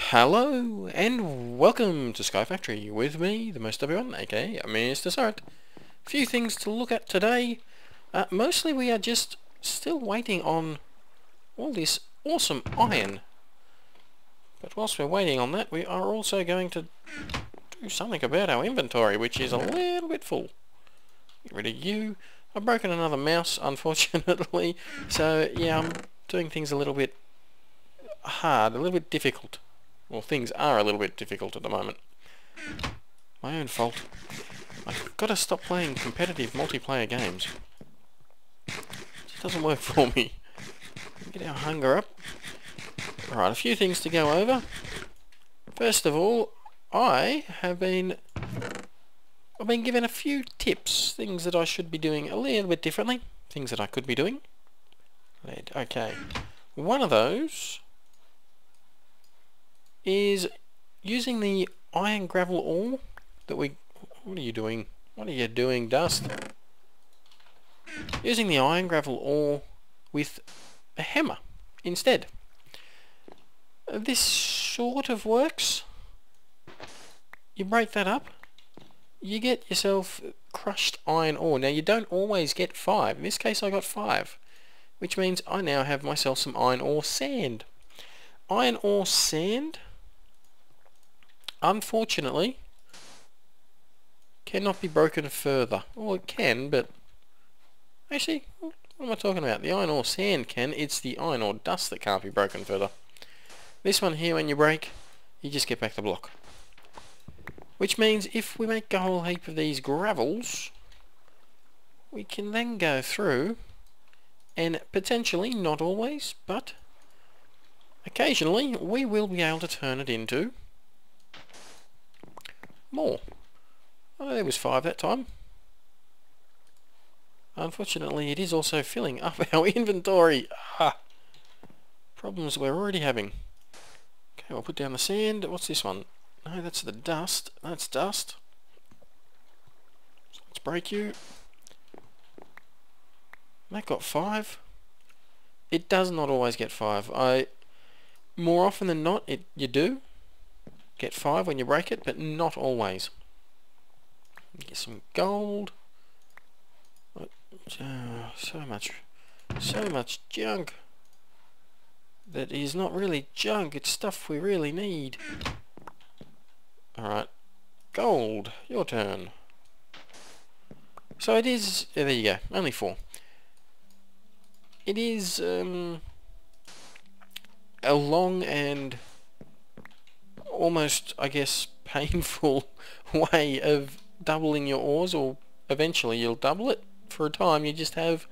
Hello and welcome to Sky Factory with me, the most everyone, aka Mrsuryt. Few things to look at today. Mostly we are just still waiting on all this awesome iron. But whilst we're waiting on that, we are also going to do something about our inventory, which is a little bit full. Get rid of you. I've broken another mouse, unfortunately. So yeah, I'm doing things a little bit hard, a little bit difficult. Well, things are a little bit difficult at the moment. My own fault. I've got to stop playing competitive multiplayer games. It just doesn't work for me. Get our hunger up. Alright, a few things to go over. First of all, I've been given a few tips, things that I should be doing a little bit differently, things that I could be doing. Okay, one of those is using the iron gravel ore that we... What are you doing? What are you doing, Dust? Using the iron gravel ore with a hammer instead. This sort of works. You break that up, you get yourself crushed iron ore. Now you don't always get 5. In this case I got 5, which means I now have myself some iron ore sand. Iron ore sand, unfortunately, cannot be broken further. Well, it can, but actually, what am I talking about? The iron ore sand can. It's the iron ore dust that can't be broken further. This one here, when you break, you just get back the block. Which means if we make a whole heap of these gravels, we can then go through and potentially, not always, but occasionally, we will be able to turn it into more. Oh, there was 5 that time. Unfortunately, it is also filling up our inventory. Problems we're already having. Okay, we'll put down the sand. What's this one? No, that's the dust. That's dust. So let's break you. That got 5. It does not always get 5. More often than not, you do get 5 when you break it, but not always. Get some gold. So much junk. That is not really junk, it's stuff we really need. Alright, gold, your turn. So it is, there you go, only 4. It is a long and almost, I guess, painful way of doubling your ores, or eventually you'll double it. For a time you just have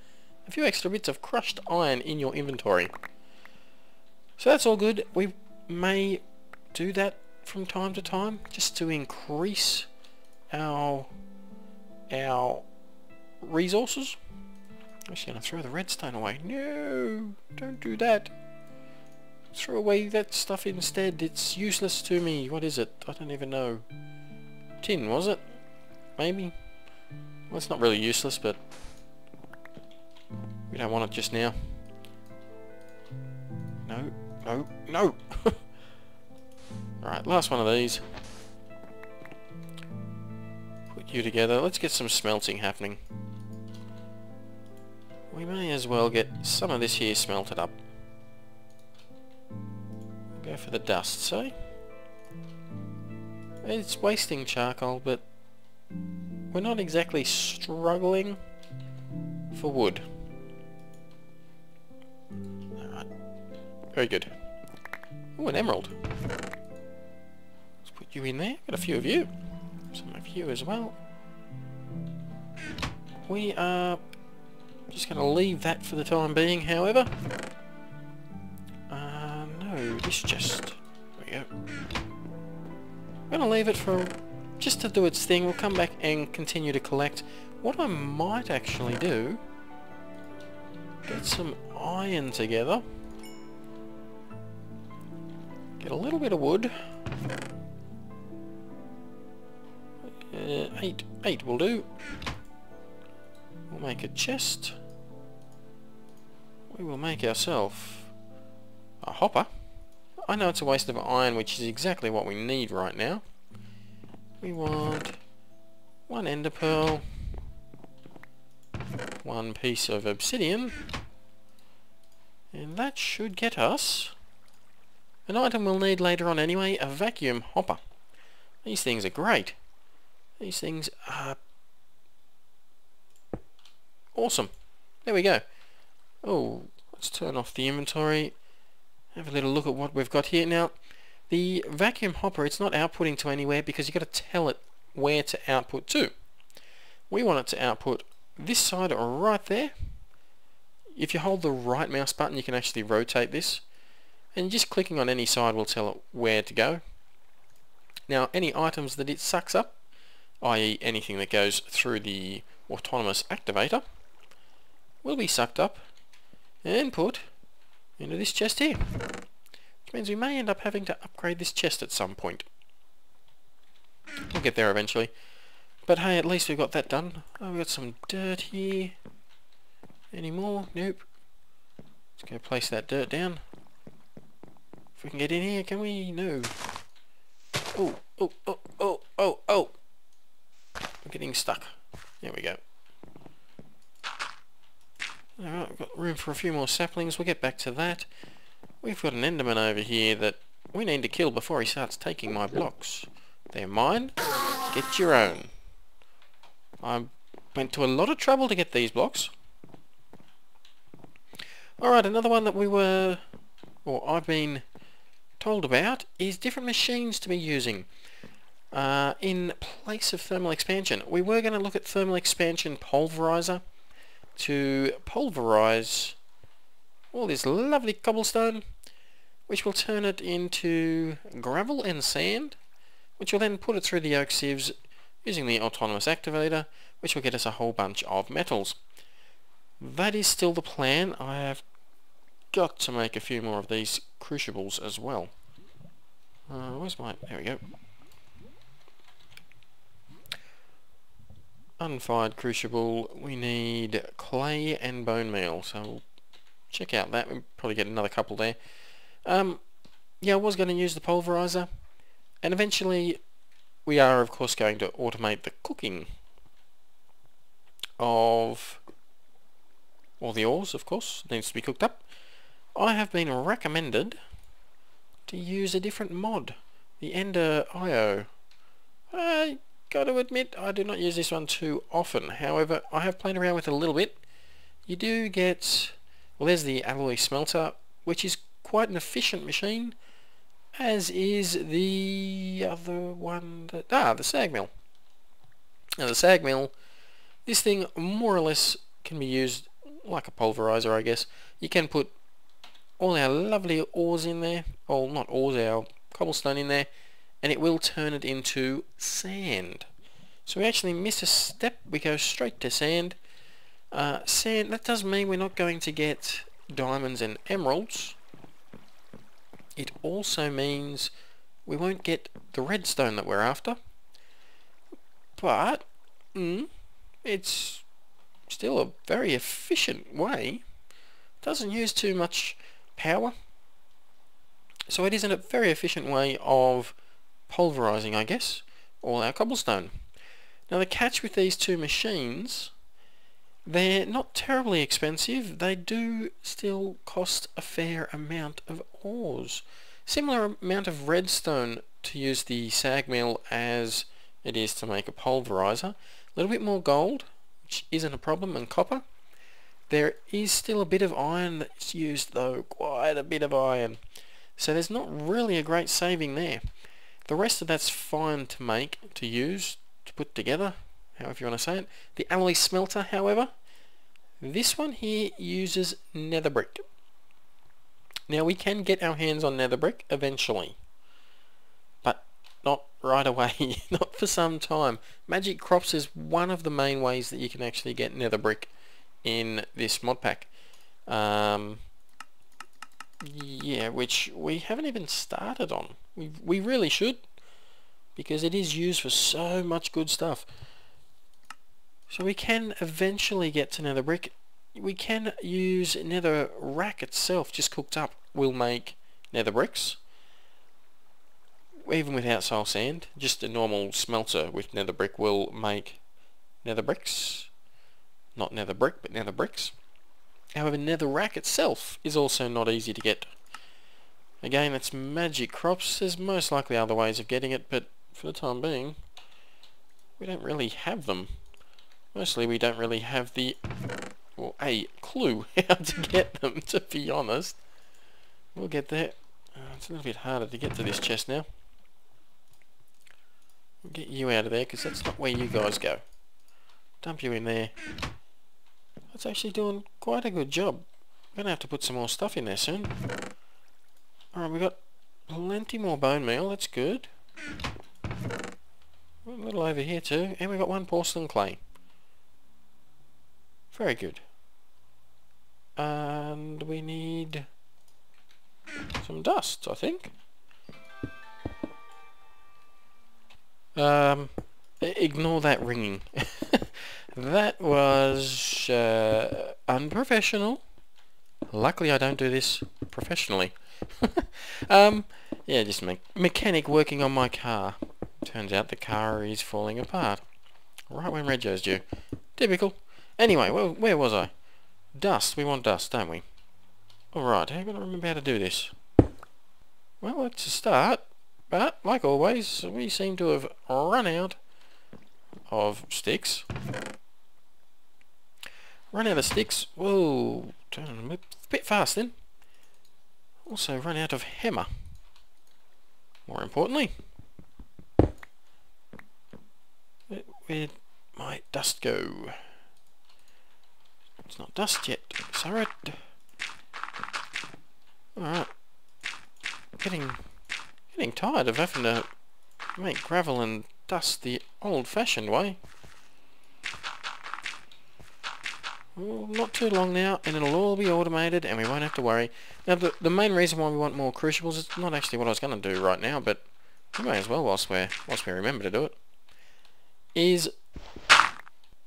a few extra bits of crushed iron in your inventory. So that's all good. We may do that from time to time just to increase our resources. I'm just going to throw the redstone away. No, don't do that. Throw away that stuff instead. It's useless to me. What is it? I don't even know. Tin, was it? Maybe? Well, it's not really useless, but we don't want it just now. No, no, no! Alright, last one of these. Put you together. Let's get some smelting happening. We may as well get some of this here smelted up. Go for the dust, see? It's wasting charcoal, but we're not exactly struggling for wood. Alright. Very good. Oh, an emerald. Let's put you in there. Got a few of you. Some of you as well. We are just going to leave that for the time being, however. No, this chest. There we go. I'm going to leave it for just to do its thing. We'll come back and continue to collect. What I might actually do, get some iron together, get a little bit of wood. 8 will do. We'll make a chest. We will make ourselves a hopper. I know it's a waste of iron, which is exactly what we need right now. We want one ender pearl, one piece of obsidian, and that should get us an item we'll need later on anyway, a vacuum hopper. These things are great. These things are awesome. There we go. Oh, let's turn off the inventory. Have a little look at what we've got here. Now, the vacuum hopper, it's not outputting to anywhere because you've got to tell it where to output to. We want it to output this side or right there. If you hold the right mouse button, you can actually rotate this. And just clicking on any side will tell it where to go. Now, any items that it sucks up, i.e. anything that goes through the autonomous activator, will be sucked up and put into this chest here. Which means we may end up having to upgrade this chest at some point. We'll get there eventually. But hey, at least we've got that done. Oh, we've got some dirt here. Any more? Nope. Let's go place that dirt down. If we can get in here, can we? No. Oh, oh, oh, oh, oh, oh. I'm getting stuck. There we go. Alright, we've got room for a few more saplings. We'll get back to that. We've got an enderman over here that we need to kill before he starts taking my blocks. They're mine. Get your own. I went to a lot of trouble to get these blocks. Alright, another one that I've been told about is different machines to be using in place of thermal expansion. We were going to look at thermal expansion pulverizer to pulverize all this lovely cobblestone, which will turn it into gravel and sand, which will then put it through the oak sieves using the autonomous activator, which will get us a whole bunch of metals. That is still the plan. I have got to make a few more of these crucibles as well. Where's my... there we go. Unfired crucible. We need clay and bone meal, so we'll check out that. We'll probably get another couple there. Yeah, I was going to use the pulverizer, and eventually we are of course going to automate the cooking of all the ores, of course. It needs to be cooked up. I have been recommended to use a different mod, the Ender IO. I got to admit I do not use this one too often. However, I have played around with it a little bit. You do get, well, there's the alloy smelter, which is quite an efficient machine, as is the other one that, the sag mill. Now the sag mill, this thing more or less can be used like a pulverizer, I guess. You can put all our lovely ores in there, well, not ores, our cobblestone in there, and it will turn it into sand. So we actually miss a step, we go straight to sand. Sand, that does mean we're not going to get diamonds and emeralds. It also means we won't get the redstone that we're after. But it's still a very efficient way. Doesn't use too much power. So it is a very efficient way of pulverizing, I guess, all our cobblestone. Now the catch with these two machines, they're not terribly expensive. They do still cost a fair amount of ores. Similar amount of redstone to use the sag mill as it is to make a pulverizer. A little bit more gold, which isn't a problem, and copper. There is still a bit of iron that's used though, quite a bit of iron. So there's not really a great saving there. The rest of that's fine to make, to use, to put together, however you want to say it. The alloy smelter, however, this one here uses nether brick. Now we can get our hands on nether brick eventually, but not right away, not for some time. Magic crops is one of the main ways that you can actually get nether brick in this mod pack. Yeah, which we haven't even started on. We really should, because it is used for so much good stuff. So we can eventually get to nether brick. We can use nether rack itself, just cooked up, will make nether bricks. even without soul sand, just a normal smelter with nether brick will make nether bricks. Not nether brick, but nether bricks. However, netherrack itself is also not easy to get. Again, it's magic crops. There's most likely other ways of getting it, but for the time being, we don't really have them. Mostly we don't really have the, well, a clue how to get them, to be honest. We'll get there. It's a little bit harder to get to this chest now. We'll get you out of there, because that's not where you guys go. Dump you in there. That's actually doing quite a good job. I'm going to have to put some more stuff in there soon. Alright, we've got plenty more bone meal, that's good. A little over here too, and we've got one porcelain clay. Very good. And we need some dust, I think. Ignore that ringing. That was unprofessional. Luckily I don't do this professionally. Yeah, just mechanic working on my car. Turns out the car is falling apart. Right when Reggio's due. Typical. Anyway, where was I? Dust. We want dust, don't we? Alright, how can I remember how to do this? Well, it's a start. But, like always, we seem to have run out of sticks. Run out of sticks. Whoa. Turn a bit fast then. Also run out of hammer. More importantly. Where'd my dust go? It's not dust yet. Mrsuryt. Alright. Getting tired of having to make gravel and dust the old-fashioned way. Well, not too long now, and it'll all be automated, and we won't have to worry. Now, the main reason why we want more crucibles is not actually what I was going to do right now, but we may as well whilst we remember to do it. Is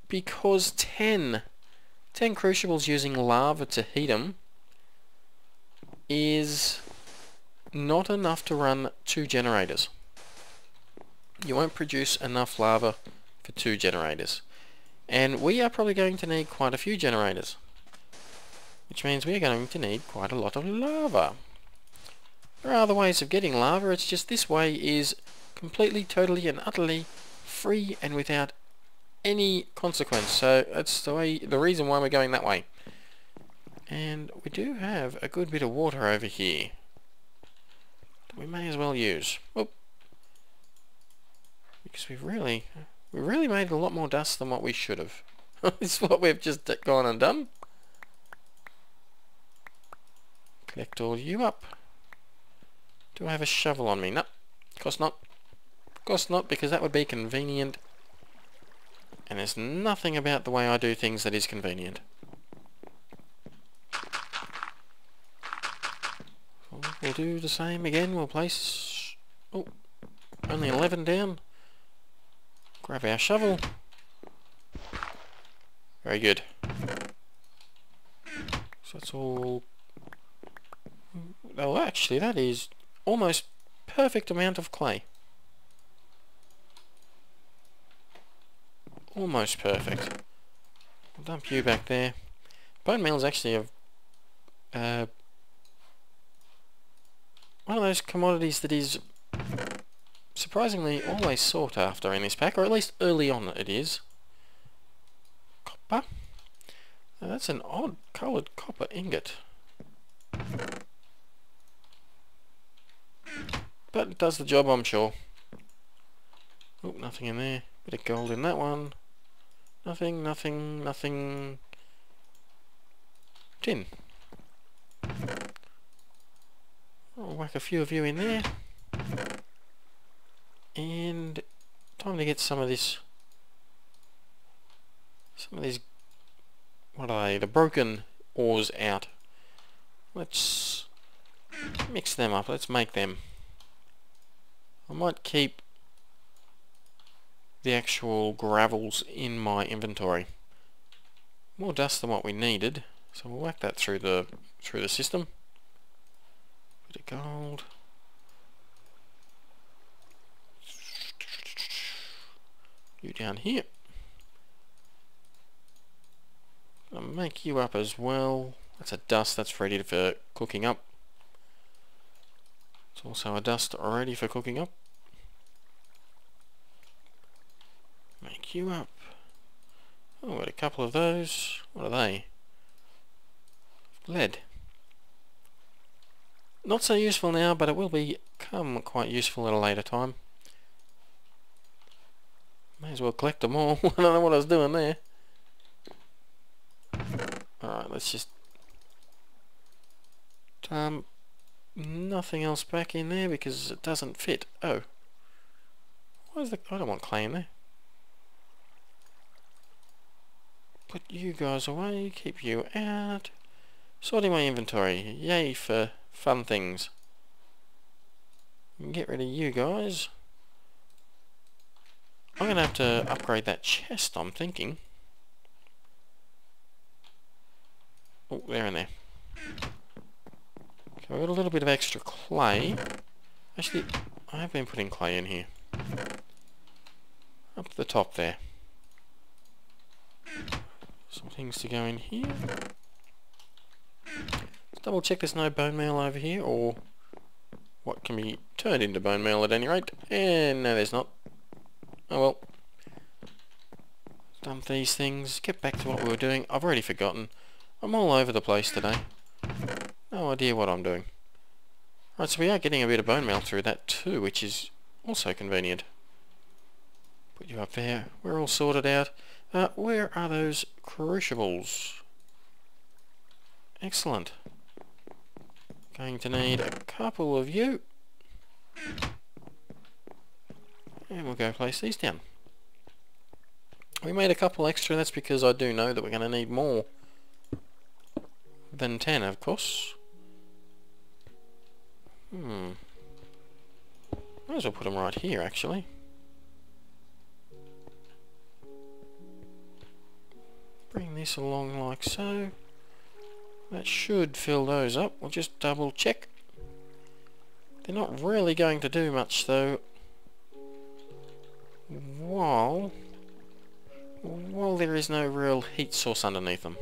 because 10 crucibles using lava to heat them is not enough to run 2 generators. You won't produce enough lava for 2 generators. And we are probably going to need quite a few generators. Which means we are going to need quite a lot of lava. There are other ways of getting lava, it's just this way is completely, totally and utterly free and without any consequence. So that's the reason why we're going that way. And we do have a good bit of water over here that we may as well use. Whoop. Because we really made a lot more dust than what we should have. This is what we've just gone and done. Collect all you up. Do I have a shovel on me? No, of course not. Of course not, because that would be convenient. And there's nothing about the way I do things that is convenient. We'll do the same again. We'll place... Oh, only 11 down. Grab our shovel. Very good. So that's all... Oh, actually, that is almost perfect amount of clay. Almost perfect. I'll dump you back there. Bone meal is actually a one of those commodities that is surprisingly always sought after in this pack, or at least early on it is. Copper. Now that's an odd coloured copper ingot. But it does the job, I'm sure. Oh, nothing in there. Bit of gold in that one. Nothing, nothing, nothing. Tin. I'll whack a few of you in there. And time to get some of these, what are they, the broken ores out. Let's mix them up, let's make them. I might keep the actual gravels in my inventory. More dust than what we needed, so we'll whack that through the system. Bit of gold. You down here. I'll make you up as well. That's a dust that's ready for cooking up. It's also a dust ready for cooking up. Make you up. Oh, got a couple of those. What are they? Lead. Not so useful now, but it will become quite useful at a later time. May as well collect them all. I don't know what I was doing there. Alright, let's just... nothing else back in there because it doesn't fit. Oh. Why is the... I don't want clay in there. Put you guys away, keep you out. Sorting my inventory. Yay for fun things. Get rid of you guys. I'm going to have to upgrade that chest, I'm thinking. Oh, there and there. Okay, we've got a little bit of extra clay. Actually, I have been putting clay in here. Up the top there. Some things to go in here. Let's double check there's no bone meal over here, or what can be turned into bone meal at any rate. And no, there's not. Oh well. Dump these things. Get back to what we were doing. I've already forgotten. I'm all over the place today. No idea what I'm doing. Right, so we are getting a bit of bone meal through that too, which is also convenient. Put you up there. We're all sorted out. Where are those crucibles? Excellent. Going to need a couple of you. And we'll go place these down. We made a couple extra, that's because I do know that we're going to need more than 10, of course. Might as well put them right here, actually. Bring this along like so. That should fill those up. We'll just double check. They're not really going to do much though. While there is no real heat source underneath them.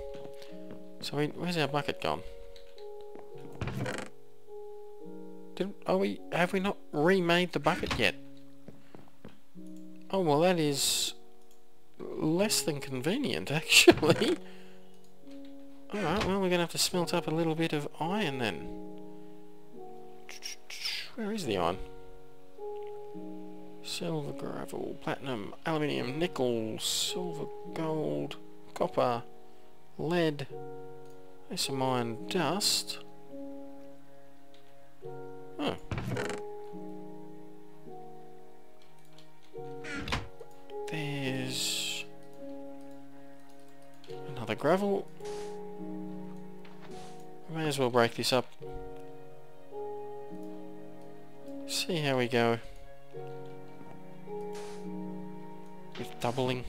So where's our bucket gone? Have we not remade the bucket yet? Oh well, that is less than convenient actually. Alright, well we're gonna have to smelt up a little bit of iron then. Where is the iron? Silver, gravel, platinum, aluminium, nickel, silver, gold, copper, lead. There's some iron dust. Oh. There's another gravel. May as well break this up. See how we go with doubling.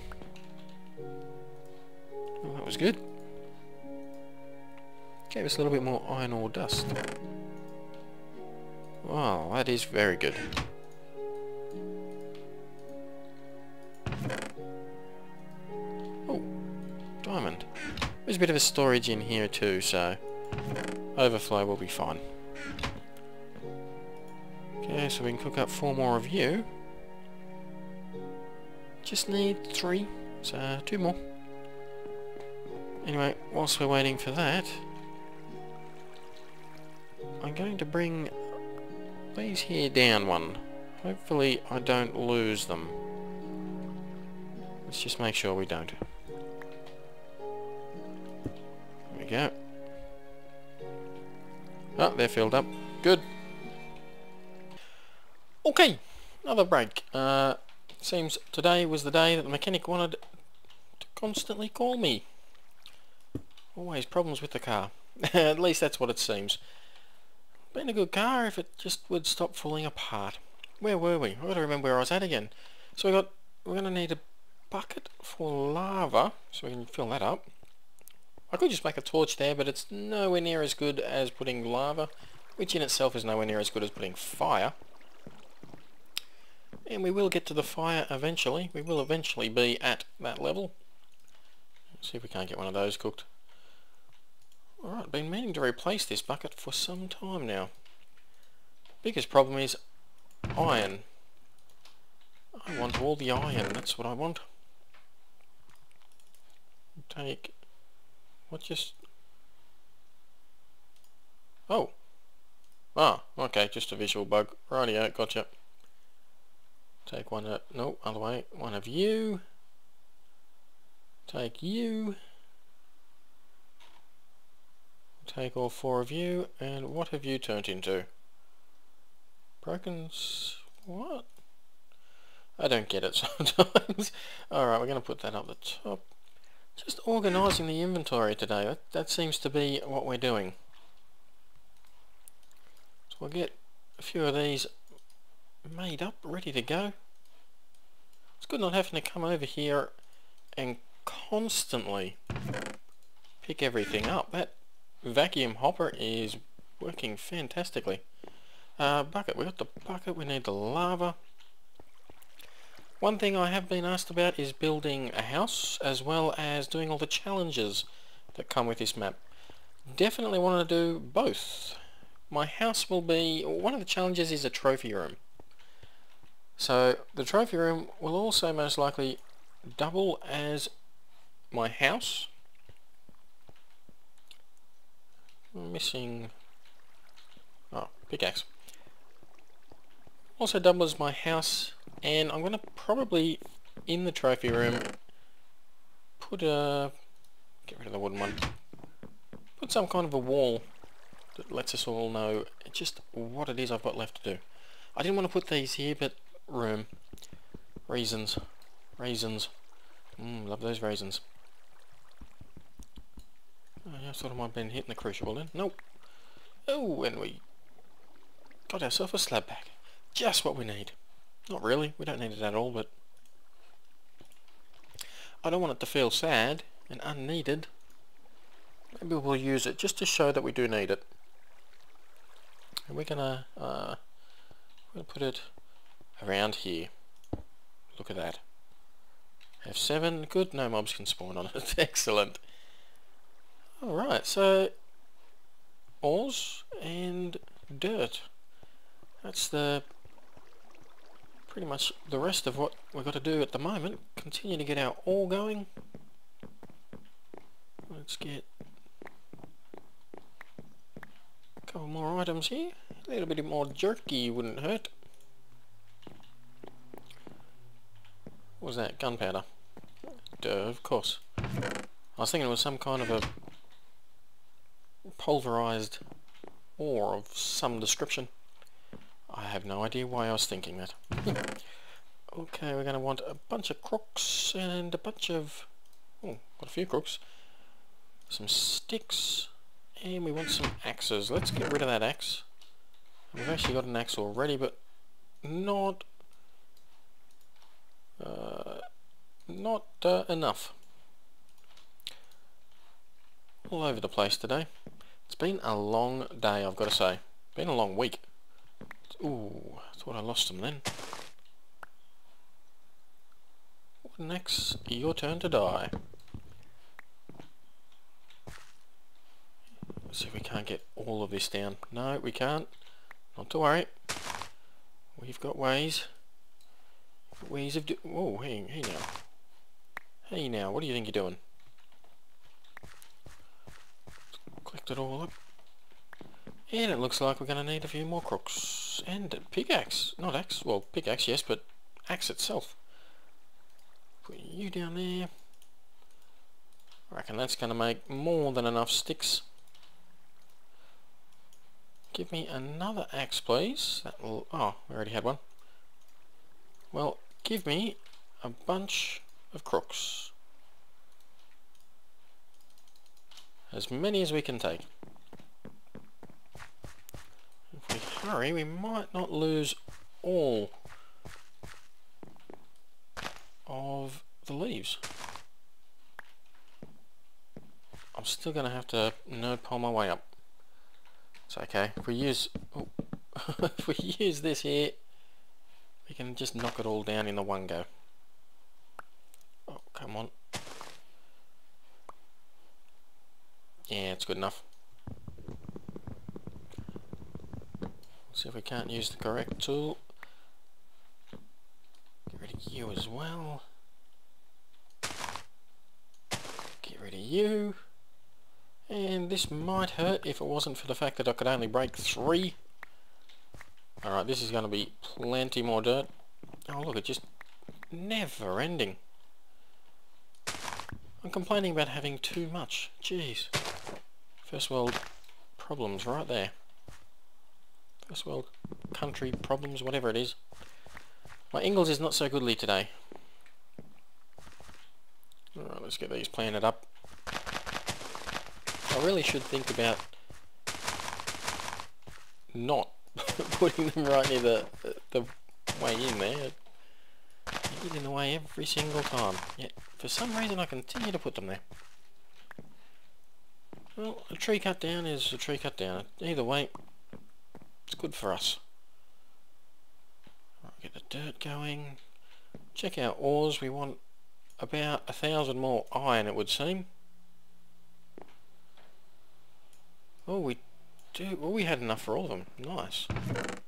Oh, that was good. Gave us a little bit more iron ore dust. Wow, that is very good. Oh, diamond. There's a bit of a storage in here too, so overflow will be fine. Okay, so we can cook up 4 more of you. Just need 3, so 2 more. Anyway, whilst we're waiting for that, I'm going to bring these here down one. Hopefully I don't lose them. Let's just make sure we don't. There we go. Oh, they're filled up. Good. Okay, another break. Seems today was the day that the mechanic wanted to constantly call me. Always problems with the car. At least that's what it seems. Been a good car if it just would stop falling apart. Where were we? I've got to remember where I was at again. So we're going to need a bucket for lava, so we can fill that up. I could just make a torch there, but it's nowhere near as good as putting lava, which in itself is nowhere near as good as putting fire. And we will get to the fire eventually. We will eventually be at that level. Let's see if we can't get one of those cooked. Alright, been meaning to replace this bucket for some time now. Biggest problem is iron. I want all the iron, that's what I want. Take... what just... oh! Ah, okay, just a visual bug. Rightio, gotcha. Take one, no, other way. One of you. Take you. Take all 4 of you, and what have you turned into? Broken... what? I don't get it sometimes. Alright, we're going to put that up the top. Just organising the inventory today. That seems to be what we're doing. So we'll get a few of these made up, ready to go. It's good not having to come over here and constantly pick everything up. That vacuum hopper is working fantastically. Bucket, we got the bucket, we need the lava. One thing I have been asked about is building a house as well as doing all the challenges that come with this map. Definitely want to do both. My house will be, one of the challenges is a trophy room. So the trophy room will also most likely double as my house. I'm missing... oh, pickaxe. Also double as my house, and I'm going to probably, in the trophy room, put a... get rid of the wooden one. Put some kind of a wall that lets us all know just what it is I've got left to do. I didn't want to put these here, but room. Raisins. Raisins. Love those raisins. Oh, yeah, I thought I might have been hitting the crucible then. Nope. Oh, and we got ourselves a slab pack. Just what we need. Not really, we don't need it at all, but I don't want it to feel sad and unneeded. Maybe we'll use it just to show that we do need it. And we're gonna put it around here. Look at that. Have 7. Good, no mobs can spawn on it. Excellent. Alright, so ores and dirt. That's the pretty much the rest of what we've got to do at the moment. Continue to get our ore going. Let's get a couple more items here. A little bit more jerky wouldn't hurt. What was that? Gunpowder. Duh, of course. I was thinking it was some kind of a pulverized ore of some description. I have no idea why I was thinking that. Okay, we're going to want a bunch of crooks and a bunch of... oh, got a few crooks. Some sticks, and we want some axes. Let's get rid of that axe. We've actually got an axe already, but not enough. All over the place today. It's been a long day, I've got to say. Been a long week. Ooh, I thought I lost them then. Next, your turn to die. Let's see if we can't get all of this down. No, we can't. Not to worry. We've got ways. Ways of oh, hey now. Hey now, what do you think you're doing? Collect it all up. And it looks like we're going to need a few more crooks. And a pickaxe. Not axe. Well, pickaxe, yes, but axe itself. Put you down there. I reckon that's going to make more than enough sticks. Give me another axe, please. That'll, oh, we already had one. Well, give me a bunch of crooks. As many as we can take. If we hurry, we might not lose all of the leaves. I'm still going to have to nerd pile my way up. It's okay. If we use if we use this here, we can just knock it all down in the one go. Oh, come on. Yeah, it's good enough. See if we can't use the correct tool. Get rid of you as well. Get rid of you. And this might hurt if it wasn't for the fact that I could only break 3. Alright, this is going to be plenty more dirt. Oh look, it's just never ending. I'm complaining about having too much. Jeez. First world problems right there. First world country problems, whatever it is. My Ingles is not so goodly today. Alright, let's get these planted up. I really should think about not putting them right near the way in there. You get in the way every single time. Yet, for some reason I continue to put them there. Well, a tree cut down is a tree cut down. Either way, it's good for us. Right, get the dirt going. Check our ores. We want about 1,000 more iron, it would seem. Oh, we do. Well, we had enough for all of them. Nice. A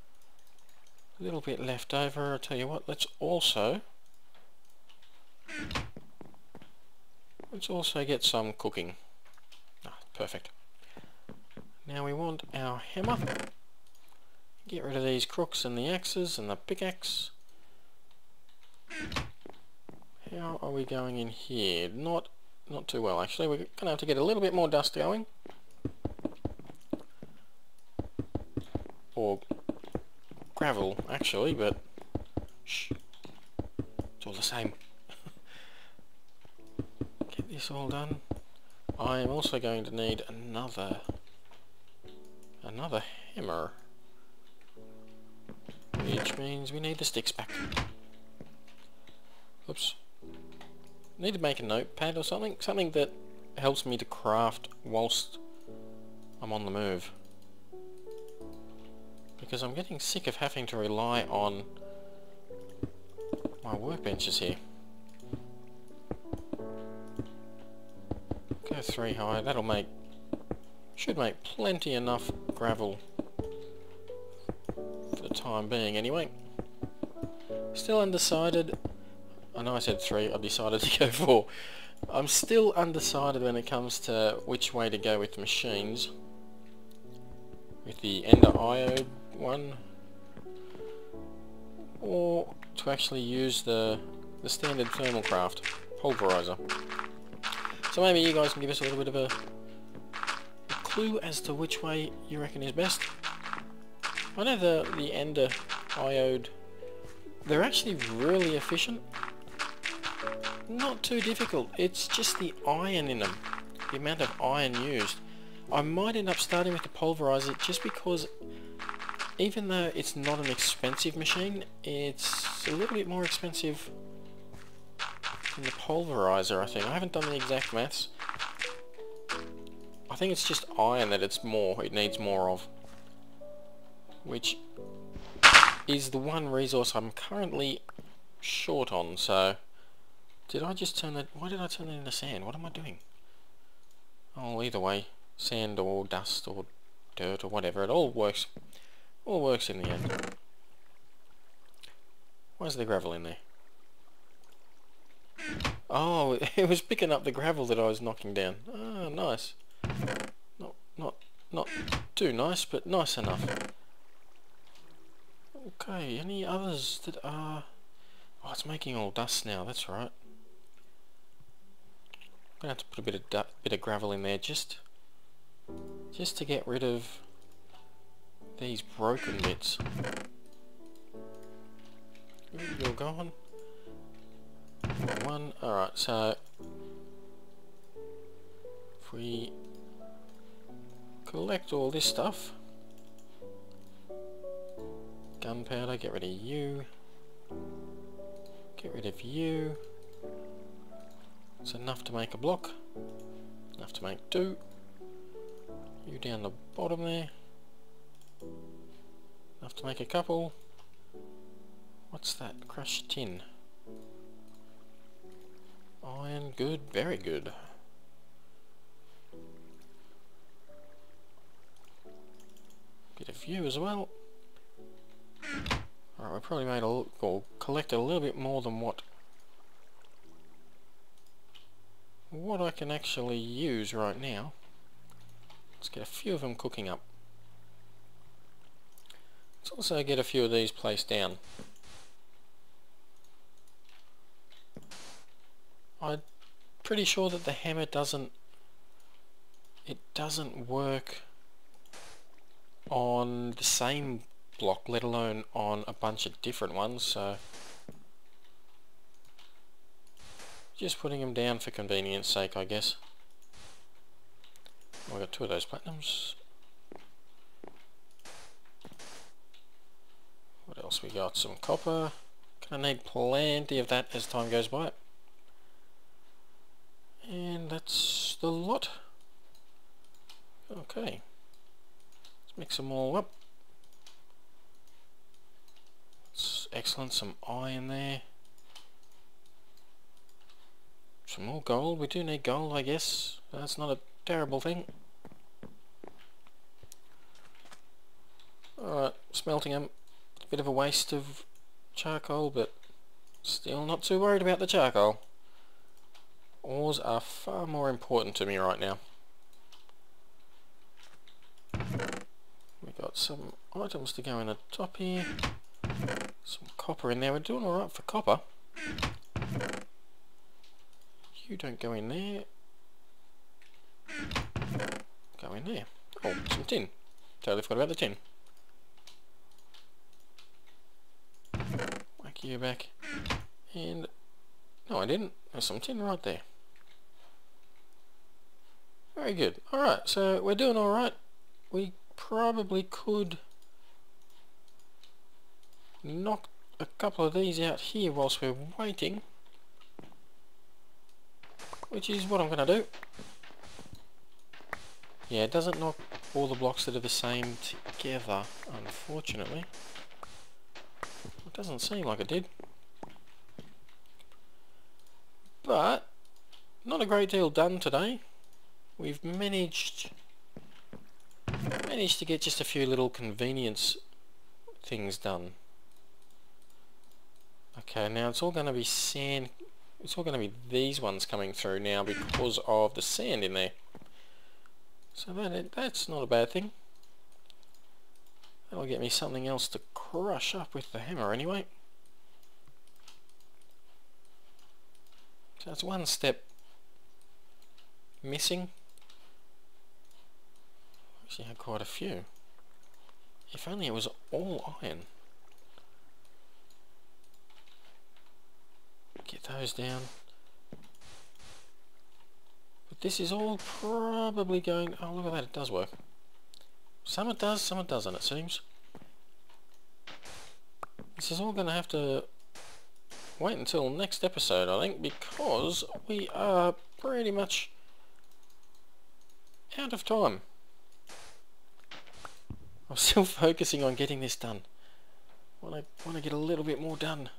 little bit left over. I'll tell you what. Let's also get some cooking. Ah, perfect. Now we want our hammer. Get rid of these crooks and the axes and the pickaxe. How are we going in here? Not too well, actually. We're going to have to get a little bit more dust going. Or gravel, actually, but shh, it's all the same. Get this all done. I am also going to need another hammer, which means we need the sticks back. Oops. Need to make a notepad or something that helps me to craft whilst I'm on the move. Because I'm getting sick of having to rely on my workbenches here. Go 3 high, should make plenty enough gravel for the time being anyway. Still undecided. I know I said 3, I decided to go 4. I'm still undecided when it comes to which way to go with the machines. With the ender iode one, or to actually use the standard thermal craft pulverizer. So maybe you guys can give us a little bit of a clue as to which way you reckon is best. I know the ender iode, they're actually really efficient. Not too difficult, it's just the iron in them, the amount of iron used. I might end up starting with the pulverizer just because even though it's not an expensive machine, it's a little bit more expensive than the pulverizer, I think. I haven't done the exact maths. I think it's just iron that it needs more of. Which is the one resource I'm currently short on, so... Did I just turn that... Why did I turn that into sand? What am I doing? Oh, either way. Sand or dust or dirt or whatever, it all works in the end. Why is the gravel in there? Oh, it was picking up the gravel that I was knocking down. Ah, nice. Not too nice, but nice enough. Okay, any others that are... Oh, it's making all dust now, that's right. I'm gonna have to put a bit of gravel in there just to get rid of these broken bits. You're gone. One. Alright, so if we collect all this stuff, gunpowder, get rid of you, get rid of you. It's enough to make a block, enough to make 2. You down the bottom there. Enough to make a couple. What's that? Crushed tin. Iron, good, very good. Bit of view as well. Alright, we probably made or collected a little bit more than what I can actually use right now. Let's get a few of them cooking up. Let's also get a few of these placed down. I'm pretty sure that the hammer doesn't work on the same block, let alone on a bunch of different ones, so just putting them down for convenience sake, I guess. I've got 2 of those platinums. What else we got? Some copper. Gonna need plenty of that as time goes by. And that's the lot. Okay. Let's mix them all up. That's excellent. Some iron there. Some more gold. We do need gold, I guess. That's not a terrible thing. Alright, smelting them. A bit of a waste of charcoal, but still not too worried about the charcoal. Ores are far more important to me right now. We've got some items to go in the top here. Some copper in there. We're doing alright for copper. You don't go in there. Go in there. Oh, some tin. Totally forgot about the tin. Whack you back. And... no, I didn't. There's some tin right there. Very good. Alright, so we're doing alright. We probably could knock a couple of these out here whilst we're waiting, which is what I'm going to do. Yeah, it doesn't knock all the blocks that are the same together, unfortunately. It doesn't seem like it did. But not a great deal done today. We've managed to get just a few little convenience things done. Okay, now it's all going to be sand. It's all going to be these ones coming through now because of the sand in there. So that's not a bad thing. That'll get me something else to crush up with the hammer anyway. So that's one step missing. Actually had quite a few. If only it was all iron. Get those down. But this is all probably going... oh, look at that, it does work. Some it does, some it doesn't, it seems. This is all going to have to wait until next episode, I think, because we are pretty much out of time. I'm still focusing on getting this done. I want to get a little bit more done.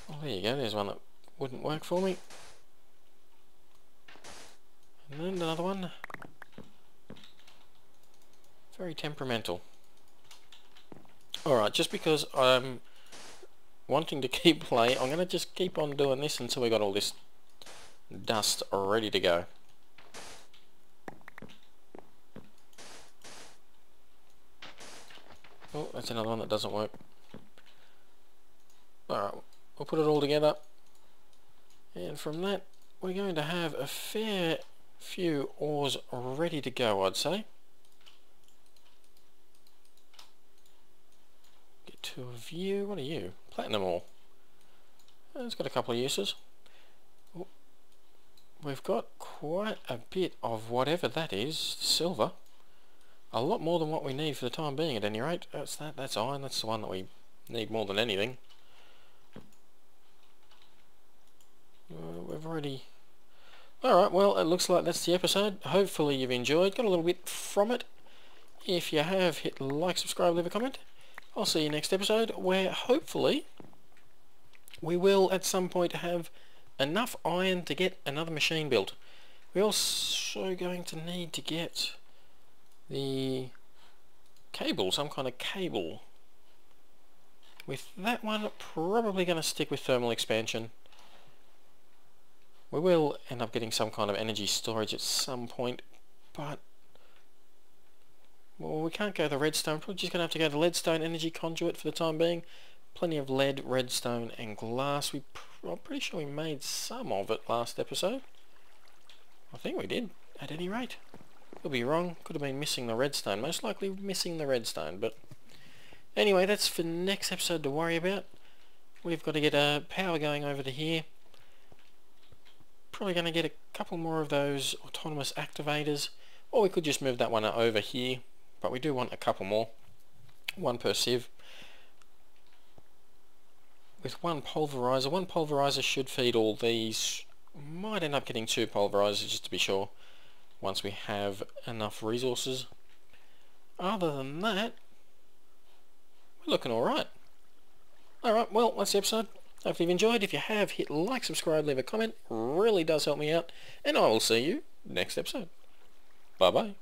Oh, there you go, there's one that wouldn't work for me. And then another one. Very temperamental. Alright, just because I'm wanting to keep playing, I'm going to just keep on doing this until we got all this dust ready to go. Oh, that's another one that doesn't work. Alright, we'll put it all together. And from that, we're going to have a fair few ores ready to go, I'd say. Get 2 of you. What are you? Platinum ore. It's got a couple of uses. Oh, we've got quite a bit of whatever that is, silver. A lot more than what we need for the time being, at any rate. That's iron. That's the one that we need more than anything. We've already... alright, well, it looks like that's the episode. Hopefully you've enjoyed. Got a little bit from it. If you have, hit like, subscribe, leave a comment. I'll see you next episode, where hopefully we will at some point have enough iron to get another machine built. We're also going to need to get the cable, some kind of cable. With that one, probably going to stick with thermal expansion. We will end up getting some kind of energy storage at some point, but well, we can't go the redstone. Probably just going to have to go the leadstone energy conduit for the time being. Plenty of lead, redstone and glass. I'm pretty sure we made some of it last episode. I think we did, at any rate. Could be wrong. Could have been missing the redstone. Most likely missing the redstone, but anyway, that's for next episode to worry about. We've got to get power going over to here. Probably going to get a couple more of those autonomous activators, or we could just move that one over here, but we do want a couple more. One per sieve. With one pulverizer should feed all these. Might end up getting 2 pulverizers just to be sure, once we have enough resources. Other than that, we're looking alright. Alright, well, that's the episode. Hopefully you've enjoyed. If you have, hit like, subscribe, leave a comment. Really does help me out. And I will see you next episode. Bye bye.